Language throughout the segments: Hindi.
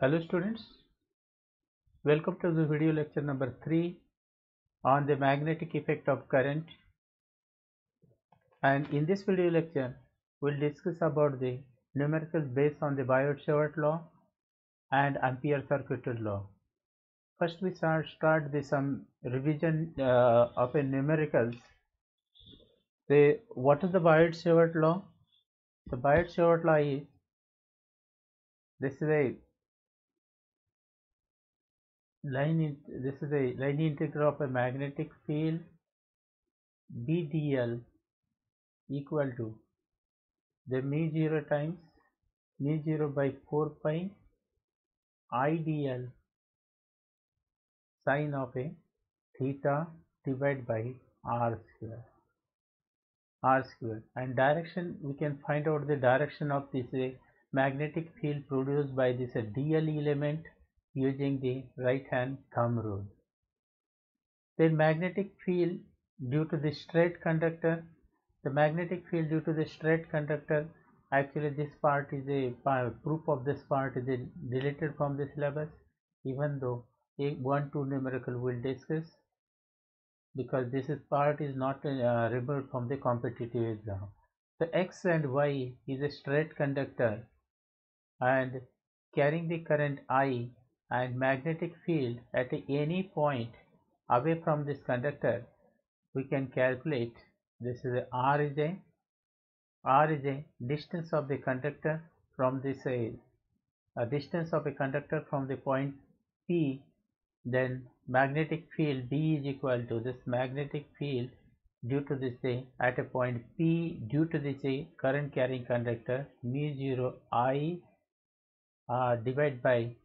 Hello students, welcome to the video lecture number 3 on the magnetic effect of current, and in this video lecture we'll discuss about the numericals based on the Biot-Savart law and Ampere-Circuited law. First we start with some revision of a numericals. What is the Biot-Savart law? The Biot-Savart law is, this is a line integral of a magnetic field B dl equal to the mu0 times mu0 by 4 pi I dl sine of a theta divided by r square, and direction, we can find out the direction of this magnetic field produced by this dl element using the right hand thumb rule. Then magnetic field due to the straight conductor, actually this part is proof of this part is deleted from the syllabus, even though a 1-2 numerical will discuss, because this part is not removed from the competitive exam. The x and y is a straight conductor and carrying the current I, and magnetic field at any point away from this conductor we can calculate. This is r is a distance of the conductor from this distance of a conductor from the point P. Then magnetic field B is equal to this magnetic field due to this at a point P due to this current carrying conductor mu0 I divided by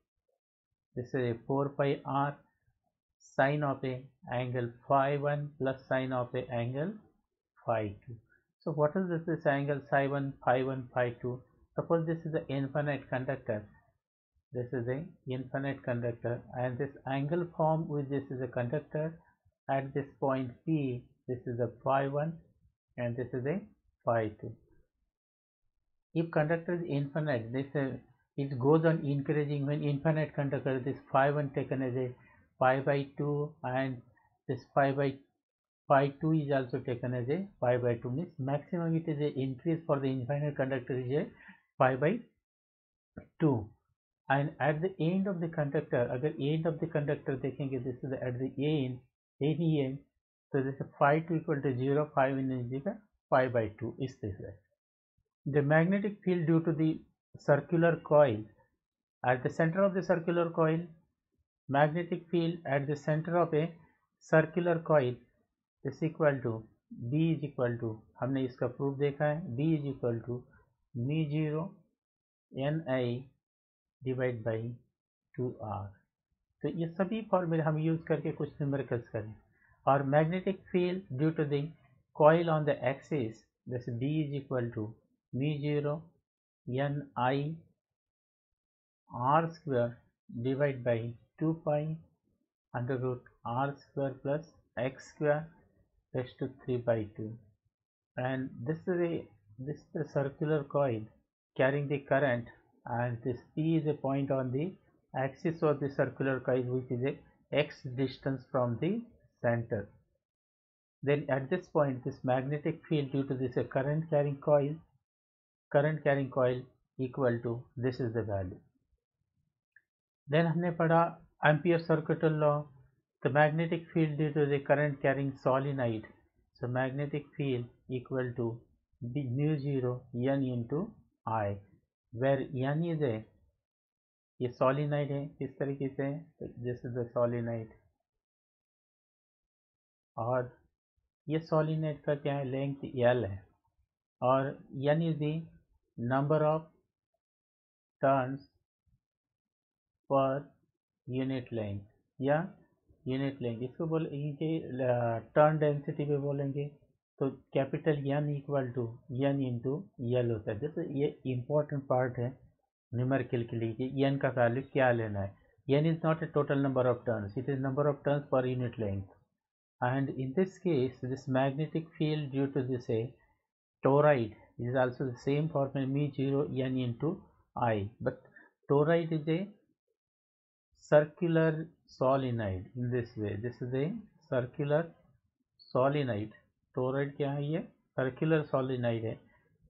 this is 4 pi r sine of a angle phi 1 plus sine of a angle phi 2. So what is this angle psi 1, phi 1, phi 2? Suppose this is the infinite conductor. This is a infinite conductor, and this angle formed with this is a conductor at this point P. This is a phi 1 and this is a phi 2. If conductor is infinite, it goes on increasing. When infinite conductor, this phi 1 taken as a pi by 2, and this pi 2 is also taken as a pi by 2, means maximum it is a increase for the infinite conductor is a pi by 2. And at the end of the conductor, अगर end of the conductor देखेंगे, this is at the end, any end, so this is phi 2 equal to 0, phi 1 is equal to pi by 2 is this way. The magnetic field due to the circular coil, at the center of the circular coil, magnetic field at the center of a circular coil is equal to B is equal to, हमने इसका प्रूफ देखा है, B is equal to mu0 Ni divide by 2r. तो ये सभी फॉर्मूले हम यूज करके कुछ न्यूमेरिकल्स करें. और magnetic field due to the coil on the axis, this B is equal to mu0 Ni r square divided by 2 pi under root r square plus x square raised to 3 by 2. And this is the circular coil carrying the current, and this P is a point on the axis of the circular coil, which is a x distance from the center. Then at this point, this magnetic field due to this current carrying coil equal to, this is the value. Then हमने पढ़ा Ampere-Circuited law, the magnetic field due to the current carrying solenoid. So magnetic field equal to mu0 N into I, where N is a, ये solenoid है, किस तरीके से है, this is the solenoid, और ये solenoid का क्या है, length L है, और N is the number of turns per unit length या यूनिट लेंगे, इसको बोलेंगे टर्न डेंसिटी पे बोलेंगे, तो capital N equal to N into L होता है. जैसे ये इम्पोर्टेंट पार्ट है न्यूमेरिकल के लिए कि N का वैल्यू क्या लेना है. N is not a total number of turns, it is number of turns per unit length. And in this case, this magnetic field due to this toroid is also the same formula mu0 N into I, but Toroid is a circular solenoid in this way. This is a circular solenoid. Toroid क्या है? ये सर्कुलर सोलिनॉइड है।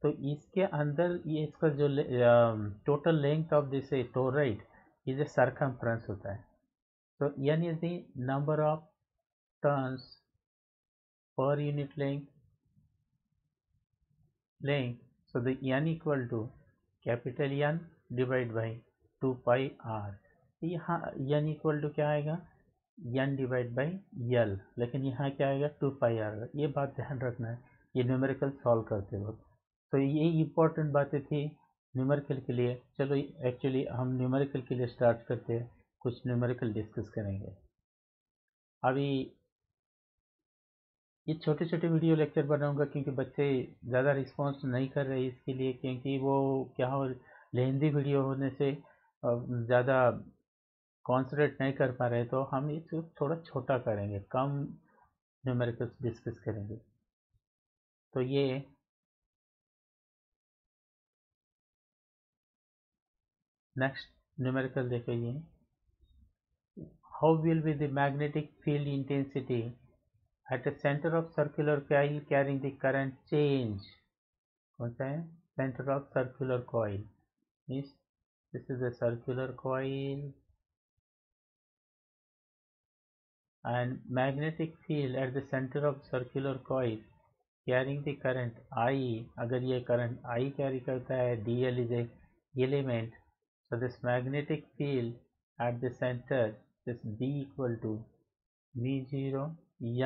तो इसके अंदर ये इसका जो total length of this toroid is a circumference होता है। तो n is the number of turns per unit length. So the n equal to capital N divided by 2 pi r. यहाँ n इक्वल टू क्या आएगा? n डिवाइड बाई l, लेकिन यहाँ क्या आएगा? 2 pi r। ये बात ध्यान रखना है ये न्यूमेरिकल सॉल्व करते वक्त। तो ये इम्पोर्टेंट बातें थी न्यूमेरिकल के लिए। चलो एक्चुअली हम न्यूमेरिकल के लिए स्टार्ट करते हैं, कुछ न्यूमेरिकल डिस्कस करेंगे। अभी ये छोटे छोटे वीडियो लेक्चर बनाऊंगा क्योंकि बच्चे ज़्यादा रिस्पॉन्स नहीं कर रहे इसके लिए, क्योंकि वो क्या हो लेंदी वीडियो होने से ज़्यादा कॉन्सेंट्रेट नहीं कर पा रहे। तो हम इसको थोड़ा छोटा करेंगे, कम न्यूमेरिकल्स डिस्कस करेंगे। तो ये नेक्स्ट न्यूमेरिकल देखो, ये how will be the magnetic field intensity at a center of circular coil carrying the current change. कौन सा है? Center of circular coil means this is a circular coil and magnetic field at the center of circular coil carrying the current I. अगर ये current I carry करता है, dl is a element, so this magnetic field at the center is B equal to V0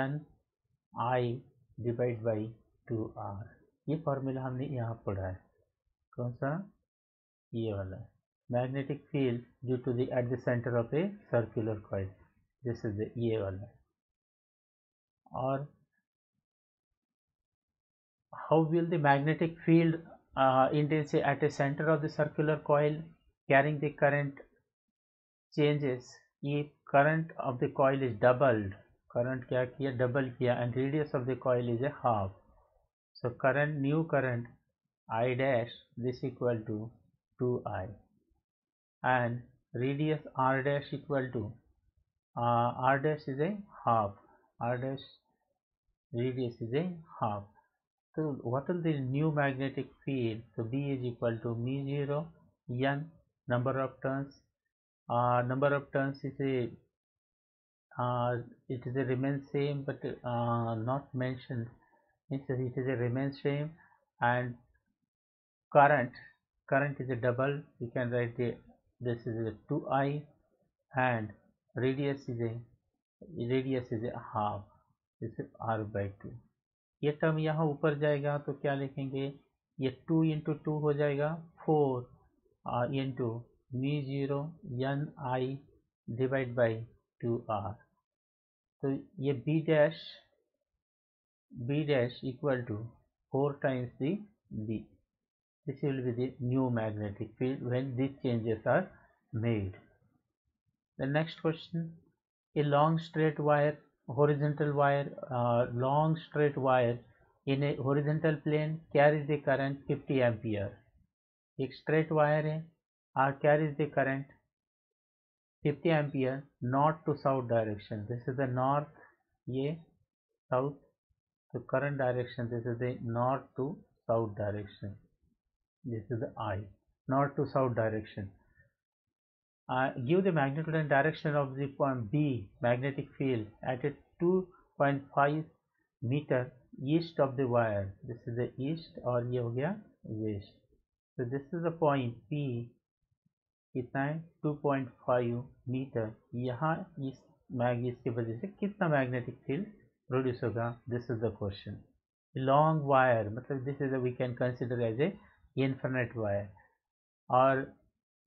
N I divide by 2r। ये फॉर्मूला हमने यहाँ पढ़ा है। कौन सा? ये वाला। Magnetic field due to the at the centre of a circular coil, this is ये वाला। और how will the magnetic field intensity at a centre of the circular coil carrying the current changes. ये current of the coil is doubled, current क्या किया? डबल किया, and radius of the coil is a half. So current, new current I dash, this equal to 2I, and radius R dash equal to R dash is a half, R dash radius is a half. So what is the new magnetic field? So B is equal to mu0 N, number of turns. Number of turns is a it is a remains same but not mentioned. It is a remains same, and current is a double. You can write this is a 2I, and radius is a half, this is r by 2। ये टर्म यहाँ ऊपर जाएगा तो क्या लिखेंगे? ये 2 इंटू 2 हो जाएगा 4 into mu0 n I divide by 2r। तो ये b dash equal to 4 times the b. This will be the new magnetic field when these changes are made. The next question, a long straight wire, horizontal wire, long straight wire in a horizontal plane carries the current 50 ampere. एक straight wire है, carries the current 50 ampere north to south direction. This is the north, ये south, so current direction, this is the north to south direction. This is the I, north to south direction. Give the magnitude and direction of the point B magnetic field at a 2.5 meter east of the wire. This is the east और ये हो गया west. So this is the point P, कितना है? 2.5 मीटर। यहाँ इसकी वजह से कितना मैग्नेटिक फील्ड प्रोड्यूस होगा? This is the question. Long wire मतलब this is we can consider as a infinite wire. और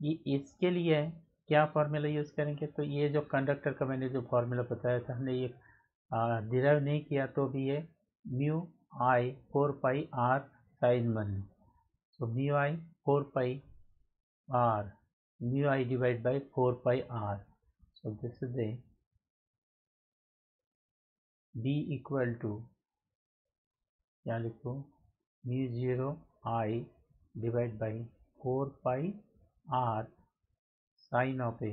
ये इसके लिए क्या फार्मूला यूज़ करेंगे? तो ये जो कंडक्टर का मैंने जो फार्मूला बताया था, हमने ये डिराइव नहीं किया तो भी ये mu I 4 pi R sine one. So mu I 4 pi R, mu I divide by 4 pi R. So this is a B equal to क्या लिखो? Mu 0 I divide by 4 pi R sine of a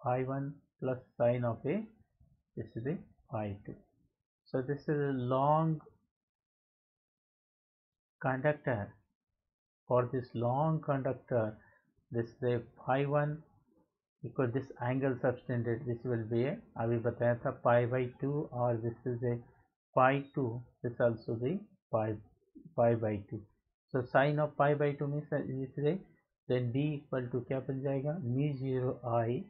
phi 1 plus sine of a, this is a phi 2. So this is a long conductor. For this long conductor, this is a phi 1 equal this angle subtended, this will be a, अभी बताया था pi by 2, और this is a pi 2, this also the pi by 2. So sine of pi by 2 means this is a, then b equal to क्या बन जाएगा, mu 0 I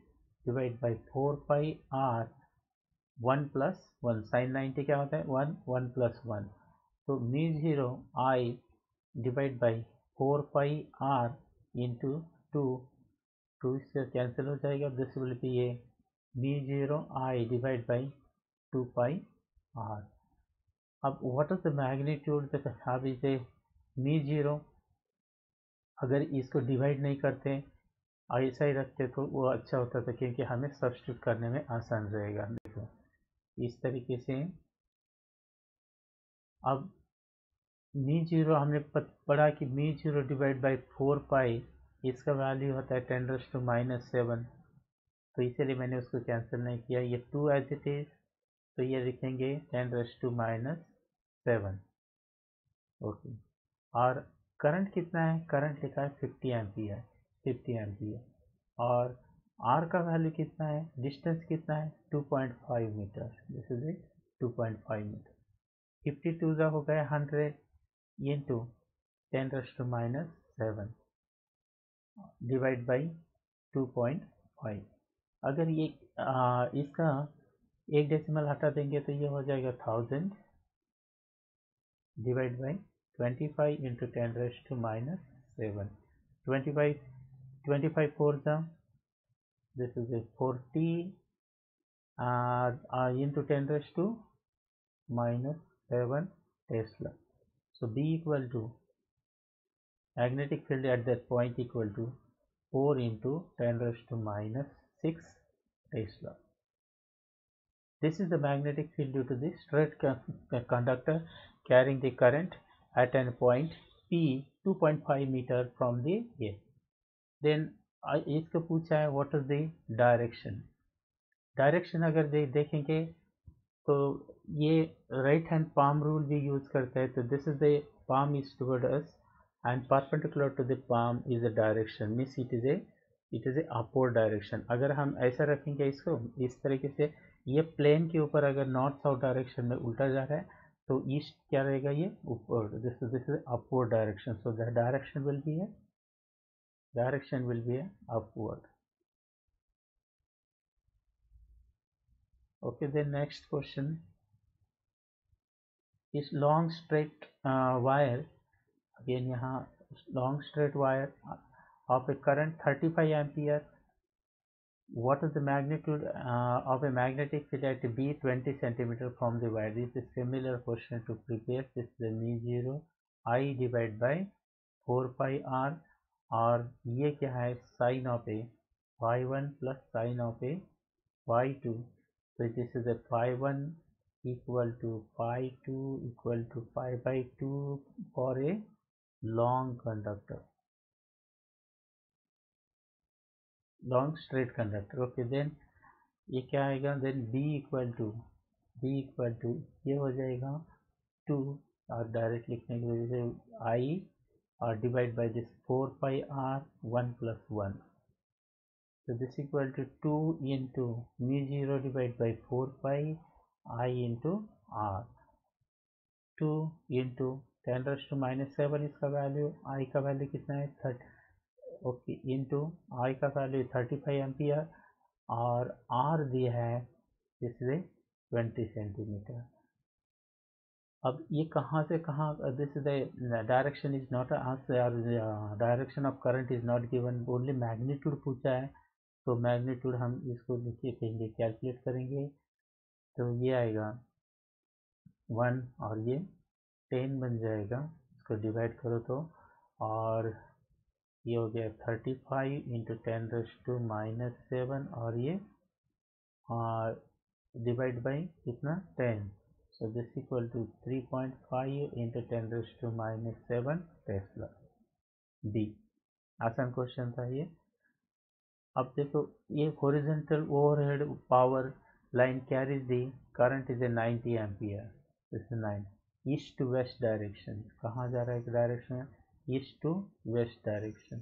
divide by 4 pi r 1 plus 1, sin 90 क्या होता है 1, 1 plus 1, तो mu 0 I divide by 4 pi r into 2, 2 इससे कैंसिल हो जाएगा, this will be A mu 0 I divide by 2 pi r. अब व्हाट इज द मैग्नीट्यूड, अब इसे mu 0 अगर इसको डिवाइड नहीं करते ऐसा ही रखते तो वो अच्छा होता था, क्योंकि हमें सब्स्टिट्यूट करने में आसान रहेगा. देखो इस तरीके से. अब mu 0 हमने पढ़ा कि mu 0 डिवाइड बाई 4 पाई, इसका वैल्यू होता है 10⁻⁻⁷. तो इसीलिए मैंने उसको कैंसिल नहीं किया, ये 2 एज इट इज, तो ये लिखेंगे 10⁻⁷. ओके. और करंट कितना है, करंट लिखा है 50 एम्पियर, 50 एम्पियर. और आर का वैल्यू कितना है, डिस्टेंस कितना है 2.5 metre, this is it 2.5 metre. 52 का हो गया 100 इंटू 10⁻⁷ डिवाइड बाई 2.5. अगर ये इसका एक डेसिमल हटा देंगे तो ये हो जाएगा 1000 डिवाइड बाई 25 इंटू 10⁻⁷. 25 4 जा, this is a 40 into 10⁻⁷ Tesla. So B equal to magnetic field at that point equal to 4 into 10⁻⁶ Tesla. This is the magnetic field due to the straight conductor carrying the current at a point P 2.5 meter from the A. Then इसका पूछा है what is the direction. Direction अगर देखेंगे तो ये राइट हैंड palm रूल भी यूज करता है, तो this is the palm is toward us and perpendicular to the palm is the direction, means it is a upward direction. अगर हम ऐसा रखेंगे इसको इस तरीके से, ये प्लेन के ऊपर अगर नॉर्थ साउथ डायरेक्शन में उल्टा जा रहा है तो ईस्ट क्या रहेगा, ये ऊपर, this is upward direction. So the direction will be upward. Okay, then next question is long straight wire. Again यहाँ long straight wire of a current 35 ampere. What is the magnitude of a magnetic field at B 20 centimeter from the wire? This is similar question to previous. This is the mu 0 I divide by 4 pi r, और ये क्या है sin of a phi 1 plus sin of a phi 2. So this is a phi 1 equal to phi 2 equal to pi by 2 for a long conductor, long straight conductor. Okay, then ये क्या आएगा, then B equal to ये हो जाएगा 2, और डायरेक्ट लिखने की वजह से I और divide by this 4 pi r 1 plus 1. So this equal to 2 into mu 0 divided by 4 pi I into r. 2 into 10⁻⁷ इसका वैल्यू, I का वैल्यू कितना है 30. ओके, इंटू I का वैल्यू 35 एम्पियर, और R दिया है इसलिए 20 सेंटीमीटर. अब ये कहाँ से कहाँ, this is the direction is not answer, direction of current is not given, only magnitude पूछा है. तो मैग्नीट्यूड हम इसको लिखिए कहेंगे, कैलकुलेट करेंगे तो ये आएगा 1 और ये 10 बन जाएगा, इसको डिवाइड करो तो, और ये हो गया 35 इंटू 10⁻⁷, और ये डिवाइड बाई कितना 10. So this equal to 3.5 into 10⁻⁷ Tesla. B. आसान क्वेश्चन था ये. अब देखो ये horizontal overhead power line carries the current is a 90 ampere. This is 9 east to west direction. कहाँ जा रहा है direction? East to west direction.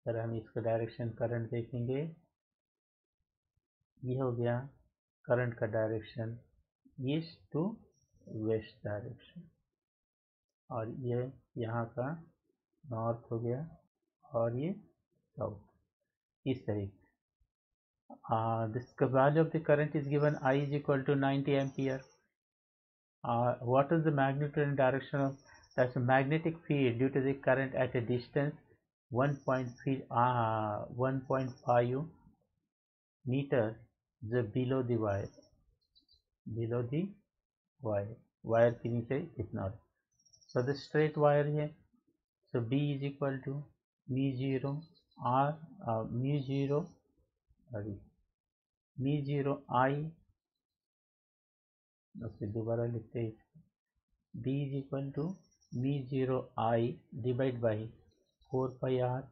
अगर हम इसका डायरेक्शन करंट देखेंगे, ये हो गया करंट का direction east to west direction, और ये यहाँ का नॉर्थ हो गया और ये साउथ. इस तरीके this value of the current is given. I is equal to 90 ampere. What is the magnitude and direction of that's a magnetic field due to the current at a distance 1.5 meter below the wire. Below the wire के नीचे कितना? So the straight wire here. So B is equal to mu 0 r mu 0 I. Okay दोबारा लिखते हैं. B is equal to mu 0 I divided by 4 pi r.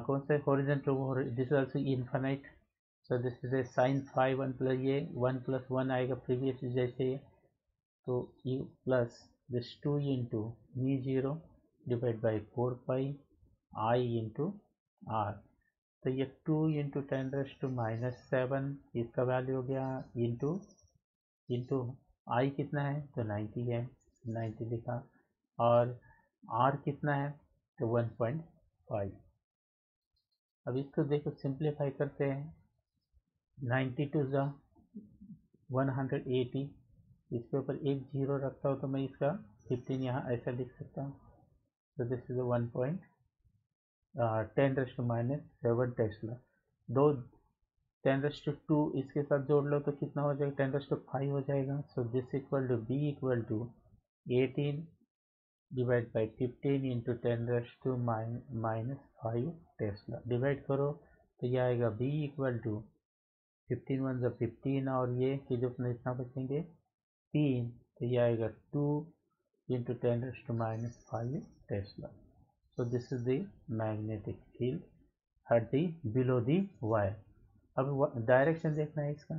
कौन सा horizontal? This is also infinite. So this is a sine phi 1 plus ये 1 प्लस 1 आएगा प्रीवियस जैसे. तो you plus this 2 into mu 0 divide by 4 pi I into R. तो ये 2 इंटू 10⁻⁻⁷ इसका वैल्यू हो गया इंटू आई कितना है? तो 90 है, 90 लिखा. और आर कितना है? तो 1.5. अब इसको देखो सिंप्लीफाई करते हैं. 90 टू 180. इसके ऊपर एक जीरो रखता हूँ तो मैं इसका 15 यहाँ ऐसा लिख सकता हूँ. तो दिस इज 1.10⁻⁷ टेस्ला. दो 10⁻² इसके साथ जोड़ लो तो कितना हो जाएगा? 10⁵ हो जाएगा. So this equal to B equal to 18 divide by 15 into 10⁻⁻⁵ tesla. Divide करो तो ये आएगा बी इक्वल टू 15 1 15 और ये कि जो अपने इतना बचेंगे 3. तो ये आएगा 2 into 10⁻⁵ Tesla. So this is the magnetic field at the below the wire. अब डायरेक्शन देखना है इसका.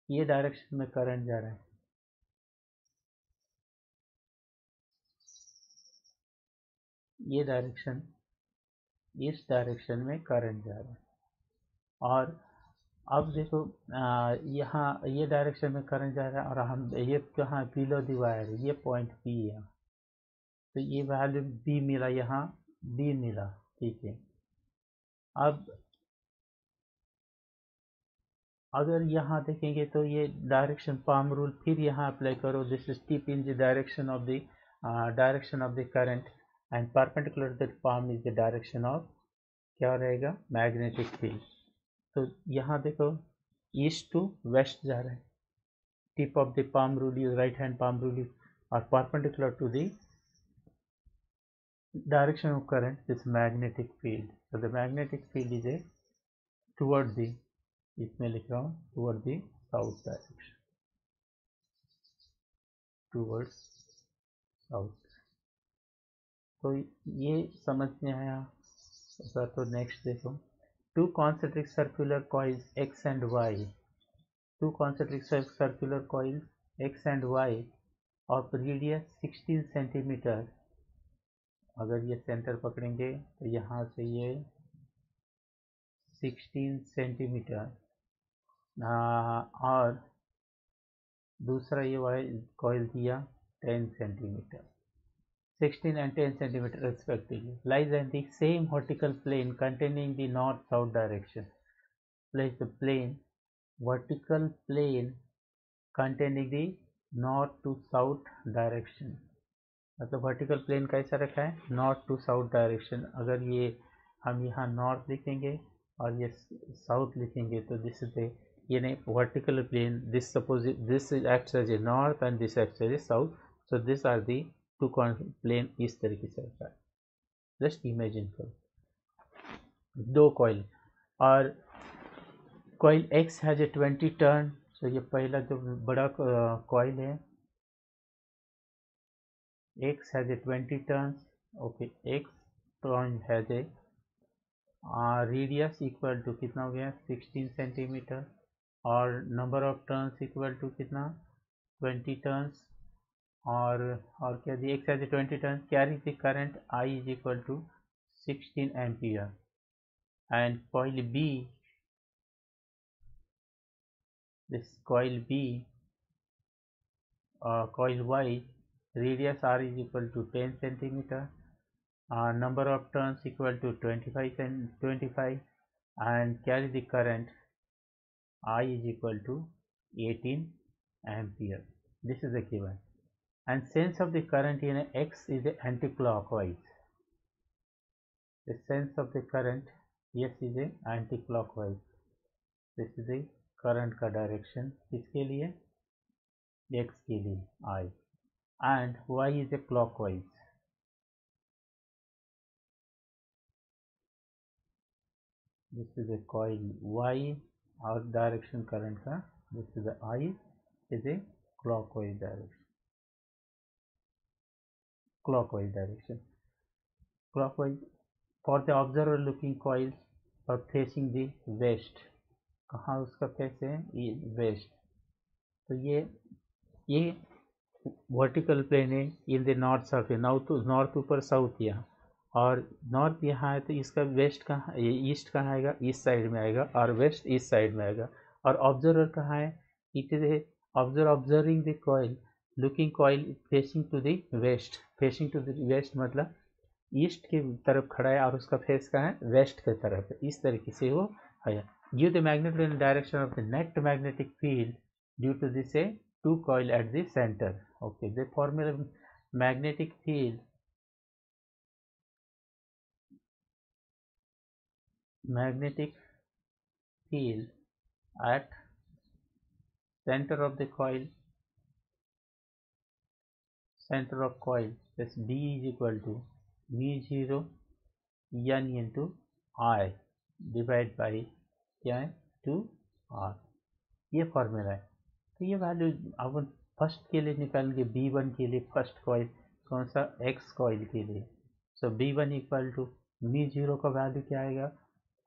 ये डायरेक्शन में करंट जा रहा है. ये डायरेक्शन, इस डायरेक्शन में करंट जा रहा है. और अब देखो यहाँ ये डायरेक्शन में करंट जा रहा है और हम ये कहाँ बिलो दी वायर, ये पॉइंट पी है. तो ये वैल्यू बी मिला, यहाँ बी मिला. ठीक है. अब अगर यहाँ देखेंगे तो ये डायरेक्शन पाम रूल फिर यहाँ अप्लाई करो. This is tip in the direction of the current and perpendicular that palm is the direction of क्या रहेगा? Magnetic field. तो यहाँ देखो ईस्ट टू वेस्ट जा रहा है. Tip of the palm rule is right hand palm rule is और perpendicular to the direction of current, this magnetic field. So the magnetic field is a toward the, इसमें लिख रहा हूँ toward the south direction, towards south. तो ये समझ में आया. तो नेक्स्ट देखो. Two concentric circular coils X and Y. Two concentric circular coils X and Y of radius 16 centimetre. अगर ये सेंटर पकड़ेंगे तो यहाँ से ये 16 सेंटीमीटर और दूसरा ये कॉइल दिया 10 centimetre. 16 and 10 centimeter respectively lies in the same vertical plane containing the north-south direction. Place the vertical plane containing the north to south direction. मतलब वर्टिकल प्लेन कैसा रखा है? North to south direction. अगर ये हम यहाँ नॉर्थ लिखेंगे और ये साउथ लिखेंगे तो दिस इज ये नहीं vertical plane. This suppose this acts as a north and this acts as a south. So this are the two plane. इस तरीके से रखा है. जस्ट इमेजिन करो दो कॉइल और coil x has a 20 turn. So ये पहला जो बड़ा कॉइल है X has a 20 turns. Okay, X turn has a radius equal to कितना हो गया 16 सेंटीमीटर, और number of turns equal to कितना 20 टर्न्स, और क्या दिया एक 20 turns, carry the current I is equal to 16 ampere, and coil B, this coil B, coil Y, radius R is equal to 10 centimeter, number of turns equal to 25 and carry the current I is equal to 18 ampere. This is the given, and sense of the current in X is anti-clockwise. The sense of the current yes is a anti-clockwise. This is the current का direction किसके लिए X के लिए I, and Y is a clockwise. This is a coil Y और direction current का, this is the I is a clockwise direction. Clockwise for the observer looking coils or facing the west. कहाँ उसका फेस है ये वेस्ट, तो ये वर्टिकल प्लेन है इन द नॉर्थ साउथ है, नॉर्थ ऊपर साउथ यहाँ, और नॉर्थ यहाँ है तो इसका वेस्ट कहाँ, ईस्ट कहाँ आएगा ईस्ट साइड में आएगा, और वेस्ट ईस्ट साइड में आएगा, और ऑब्जर्वर कहाँ है it is observing the coil looking coil facing to the west, facing to the west मतलब ईस्ट की तरफ खड़ा है और उसका फेस कहाँ है वेस्ट की तरफ है, इस तरीके से वो है. Give the magnetic direction of the net magnetic field due to this a two coil at the center. Okay, the formula magnetic field at center of the coil, center of coil, this B is equal to mu0 n into I divide by क्या है 2R, ये फॉर्मूला है. तो ये वैल्यू अपन फर्स्ट के लिए निकालेंगे, B1 के लिए फर्स्ट कॉइल कौन सा X कॉइल के लिए, सो B1 इक्वल टू mu0 का वैल्यू क्या आएगा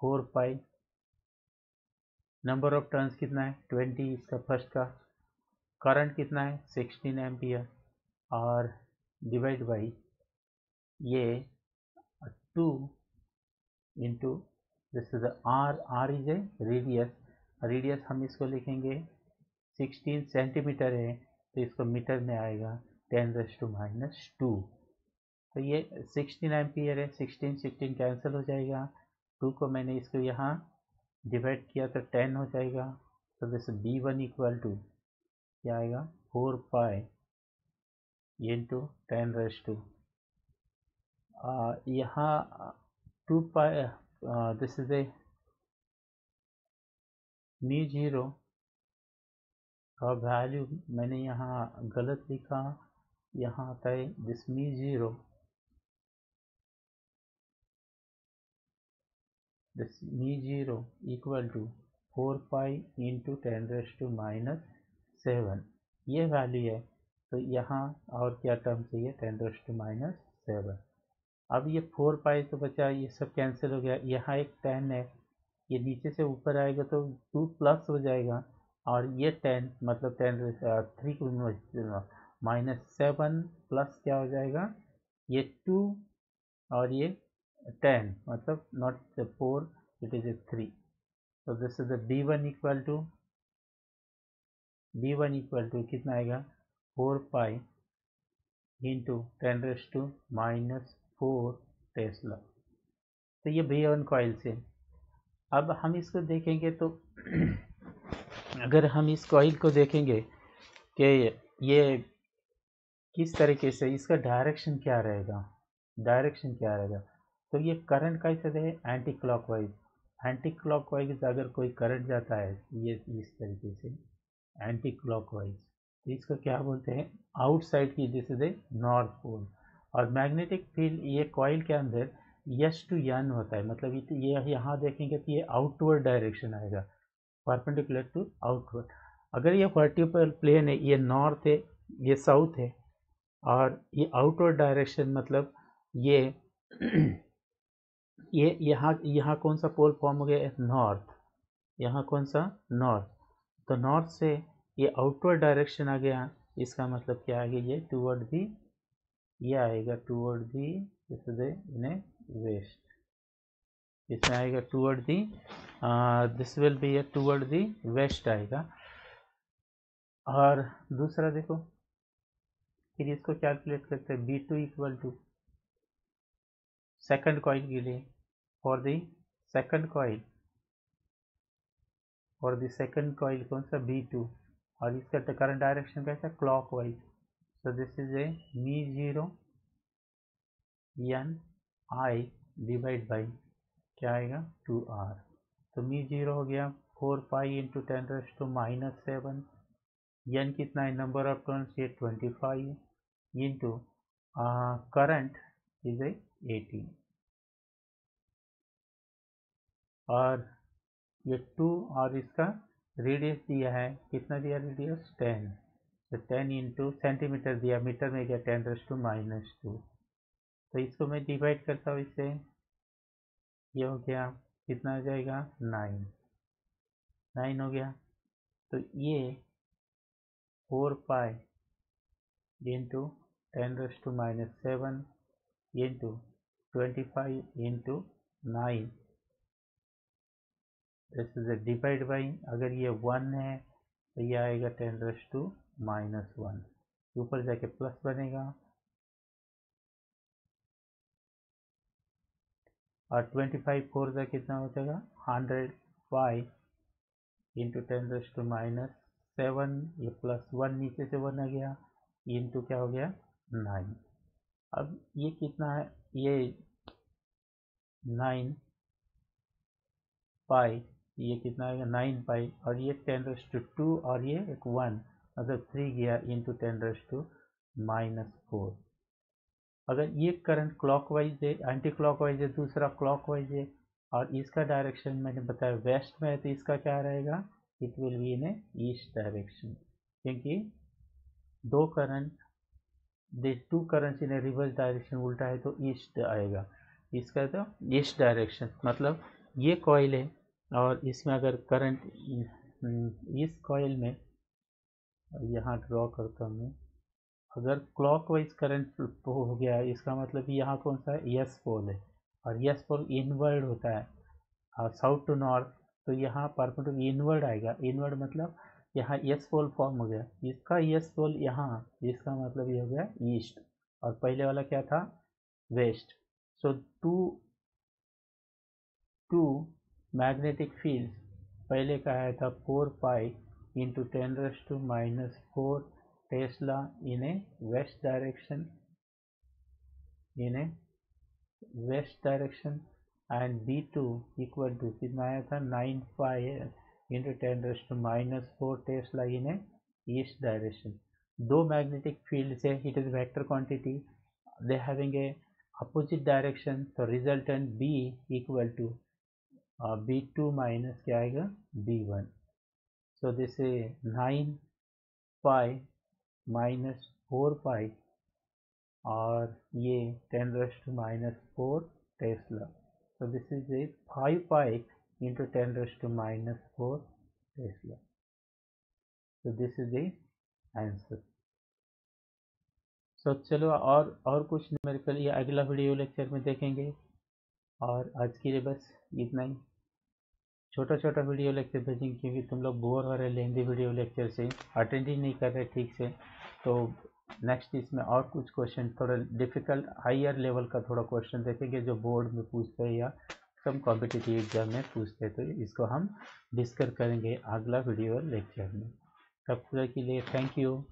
4 पाई, नंबर ऑफ टर्न्स कितना है 20 इसका फर्स्ट का, करंट कितना है 16 एम्पियर, और डिवाइड बाई ये 2 into this is R is a radius हम इसको लिखेंगे 16 सेंटीमीटर है तो इसको मीटर में आएगा 10⁻². तो ये 16 एम्पियर है, 16 कैंसिल हो जाएगा, 2 को मैंने इसको यहाँ डिवाइड किया तो 10 हो जाएगा, तो दिस B1 इक्वल टू क्या आएगा 4 पाई इंटू 10⁻², यहाँ 2 पाई, दिस इज ए mu0 का वैल्यू मैंने यहाँ गलत लिखा, यहाँ आता है this mu0 equal to 4 pi into 10⁻⁻7, ये वैल्यू है. तो यहाँ और क्या टर्म चाहिए 10⁻⁻7. अब ये 4 पाई तो बचा, ये सब कैंसिल हो गया, यहाँ एक 10 है, ये नीचे से ऊपर आएगा तो 2 प्लस हो जाएगा, और ये 10 मतलब 3⁻7 प्लस क्या हो जाएगा ये 2 और ये 10 मतलब नॉट 4 इट इज 3. तो this is B1 equal to कितना आएगा 4 पाई इंटू 10⁻⁻4 टेस्ला. तो ये B1 कॉइल से. अब हम इसको देखेंगे तो अगर हम इस कॉइल को देखेंगे कि ये किस तरीके से इसका डायरेक्शन क्या रहेगा, तो ये करंट कैसे है एंटी क्लॉकवाइज अगर कोई करंट जाता है ये इस तरीके से एंटी क्लॉकवाइज, तो इसको क्या बोलते हैं आउटसाइड की, this is a north pole. और मैग्नेटिक फील्ड ये कॉइल के अंदर यस टू यन होता है, मतलब ये यहाँ देखेंगे तो ये आउटवर्ड डायरेक्शन आएगा, परपेंडिकुलर टू आउटवर्ड. अगर ये वर्टिकल प्लेन है, ये नॉर्थ है ये साउथ है, और ये आउटवर्ड डायरेक्शन मतलब ये ये यहाँ कौन सा पोल फॉर्म हो गया, नॉर्थ, यहाँ कौन सा, नॉर्थ, तो नॉर्थ से ये आउटवर्ड डायरेक्शन आ गया, इसका मतलब क्या आ गया, ये टूवर्ड दी, ये आएगा टूवर्ड दी इन्हें वेस्ट, इसमें आएगा toward the, this will be a toward the west आएगा। और दूसरा देखो, फिर इसको कैलकुलेट करते हैं, B2 equal to second coil के लिए, for the second coil, for the second coil कौन सा, B2, और इसका करंट डायरेक्शन कैसा, clockwise, so this is a μ0 n I divide by क्या आएगा, 2R, तो μ0 हो गया 4 पाई इंटू 10⁻⁻⁷, n कितना है, नंबर ऑफ टर्न्स ये 25 इंटू करंट इज ए 18, और ये 2 और इसका रेडियस दिया है, कितना दिया रेडियस, 10, तो 10 इंटू सेंटीमीटर दिया, मीटर में गया 10⁻², तो इसको मैं डिवाइड करता हूँ इससे, ये हो गया कितना आ जाएगा, 9 हो गया, तो ये 4 pi into 10⁻⁷ into 25 into 9, this is A divide by, अगर ये 1 है तो ये आएगा 10⁻⁻1, ऊपर जाके प्लस बनेगा, और 25 4 का कितना हो जाएगा, 100 पाई इंटू 10⁻⁷, ये +1 नीचे से 1 आ गया, इंटू क्या हो गया, 9, अब ये कितना है, ये 9 पाई, ये कितना आएगा, 9 पाई, और ये 10⁻², और ये एक 1, मतलब 3 गया इंटू 10⁻⁻4, अगर ये करंट क्लॉकवाइज है, एंटी क्लॉकवाइज है, दूसरा क्लॉकवाइज है, और इसका डायरेक्शन मैंने बताया वेस्ट में है, तो इसका क्या रहेगा, it will be in a east direction, क्योंकि दो current, this two currents in a reverse direction, उल्टा है तो ईस्ट आएगा, इसका तो ईस्ट डायरेक्शन, मतलब ये कॉइल है, और इसमें अगर करंट इस कॉइल में, यहाँ ड्रॉ करता हूँ मैं, अगर क्लॉकवाइज करंट हो गया, इसका मतलब यहाँ कौन सा है, यस पोल है, और यस पोल इनवर्ड होता है, साउथ टू नॉर्थ, तो यहाँ परपेंडिकुलर इनवर्ड आएगा, इनवर्ड मतलब यहाँ यस पोल फॉर्म हो गया, इसका यस पोल यहाँ, इसका मतलब ये हो गया ईस्ट, और पहले वाला क्या था, west, so two magnetic field, पहले का आया था 4 pi into 10⁻⁻4 tesla in a west direction, and B2 equal to कितना आया था, 9 pi into 10⁻⁻4 tesla in a east direction, दो मैग्नेटिक फील्ड से, it is vector quantity, they having a opposite direction, तो resultant B equal to B2 minus क्या आएगा, B1, so this is 9 pi minus 4 pi, और ये 10⁻⁴ Tesla, so this is a 5 pi into 10⁻⁴ Tesla, so this is the answer। so चलो और कुछ न्यूमेरिकल या अगला वीडियो लेक्चर में देखेंगे, और आज के लिए बस इतना ही, छोटा छोटा वीडियो लेक्चर भेजेंगे, क्योंकि तुम लोग बोर हो रहे लेंदी वीडियो लेक्चर से, अटेंड ही नहीं कर रहे ठीक से, तो नेक्स्ट इसमें और कुछ क्वेश्चन थोड़ा डिफ़िकल्ट हायर लेवल का थोड़ा क्वेश्चन देखेंगे, जो बोर्ड में पूछते हैं या सब कॉम्पिटिटिव एग्जाम में पूछते हैं, तो इसको हम डिस्कस करेंगे अगला वीडियो लेक्चर में। तब तक के लिए थैंक यू।